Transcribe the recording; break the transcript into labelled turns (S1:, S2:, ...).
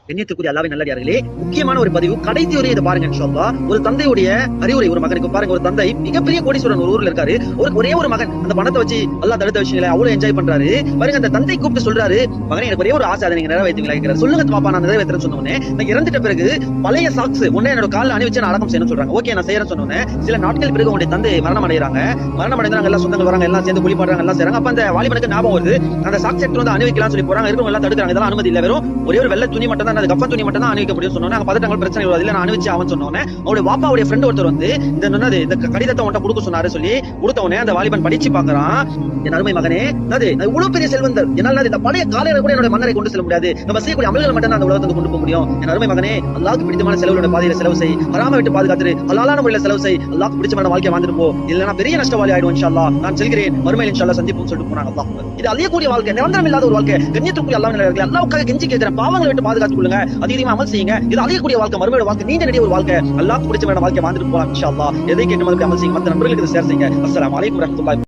S1: கண்ணியத்துக்குரிய அல்லாஹ்வின் நல்லடியார்களே, முக்கியமான ஒரு பதிவு. கடைசி வரை இதை பாருங்க இன்ஷா அல்லாஹ். ஒரு தந்தையுடைய அறிவுரை ஒரு மகனுக்கு பாருங்க. ஒரு தந்தை மிகப்பெரிய கோடீஸ்வரன் ஒரு ஊர்ல இருக்காரு. ஒரே ஒரு மகன் அந்த பணத்தை வச்சு அல்லாஹ் தடுத்த விஷயங்களை அவ்வளவு என்ஜாய் பண்றாரு பாருங்க. அந்த தந்தை கூப்பிட்டு சொல்றாரு, மகனே எனக்கு ஒரே ஒரு ஆசை, அதை நீங்க நிறைவேற்றுவீங்களா கேட்கிறாரு. சொல்லுங்க பாப்பா, நான் நிறைவேற்றுறேன்னு சொன்ன உடனே, நான் இறந்துட்ட பிறகு பழைய சாக்ஸ் உடனே என்னோட காலில் அணிவிச்சு நான் அடக்கம் செய்யணும்னு சொல்றாங்க. ஓகே நான் செய்யறேன்னு சொன்ன சில நாட்கள் பிறகு உங்களுடைய தந்தை மரணம் அடைகிறாங்க. மரணம் அடைந்தாங்க, எல்லாம் சொந்தங்கள் வராங்க, எல்லாம் சேர்ந்து குளிப்பாடுறாங்க, எல்லாம் செய்றாங்க. அப்ப அந்த வாலிபனுக்கு ஞாபகம் வருது, அந்த சாக்ஸ் எடுத்து வந்து அணிவிக்கலாம் சொல்லி போறாங்க. இருக்கவங்க எல்லாம் தடுக்கிறாங்க, இதெல்லாம் அனுமதி இல்ல, வெறும் ஒரே ஒரு வெள்ளை துணி மட்டும் தான், அது கஃபன் துணி மட்டும் தான் அணிவிக்க முடியும் சொன்னோன்னே அங்க பதட்டங்கள் பிரச்சனை வருது. இல்ல நான் அணிவிச்சு அவன் சொன்னோன்னே அவருடைய வாப்பாவுடைய ஃப்ரெண்ட் ஒருத்தர் வந்து இந்த கடிதத்தை உன்ட்ட கொடுக்க சொன்னாரு சொல்லி கொடுத்தவனே அந்த வாலிபன் படிச்சு பாக்குறான். என் அருமை மகனே, அது இவ்வளவு பெரிய செல்வந்தர், என்னால இந்த பழைய காலையில கூட என்னோட மன்னரை கொண்டு செல்ல முடியாது, நம்ம செய்யக்கூடிய அமல்கள் மட்டும் தான் அந்த உலகத்தை கொண்டு போக முடியும். என் அருமை மகனே, அல்லாஹ்வுக்கு பிடித்தமான செலவுடைய பாதையில செலவு செய், ஹராம விட்டு பாதுகாத்து ஹலாலான முறையில செலவு செய், அல்லாஹ்வுக்கு பிடிச்சமான வாழ்க்கை வாழ்ந்துட்டு போ, இல்லனா பெரிய நஷ்டவாளி ஆயிடும் இன்ஷா அல்லாஹ். நான் செல்கிறேன், மறுமையில் இன்ஷா அல்லாஹ் சந்திப்போம் சொல்லிட்டு போனாங்க. அல்லாஹ் இது அழியக்கூடிய வாழ்க்கை, நிரந்தரம் இல்லாத ஒரு வாழ்க்கை. கண்ணியத்துக்குரிய அல்லாஹ்வுக்காக கெஞ்சி கேட்கிறேன், பாவங்களை விட்டு பாதுகாத்துக் கொள்ளுங்க, அதிகமா அமல் செய்யுங்க. இது அழியக்கூடிய வாழ்க்கை, மறுமையோட வாழ்க்கை, நீண்ட நெடிய ஒரு வாழ்க்கை. அல்லாஹ்வுக்கு பிடிச்சமான வாழ்க்கை வாழ்ந்துட்டு போலாம் இன்ஷா அல்லாஹ். எதை கேட்டு மறுபடியும் அமல் செய்யுங்க, மற்ற நண்பர்களுக்கு ஷேர் செய்யுங்க. அஸ்ஸலாமு அலைக்கும் வரஹ்மத்துல்லாஹி.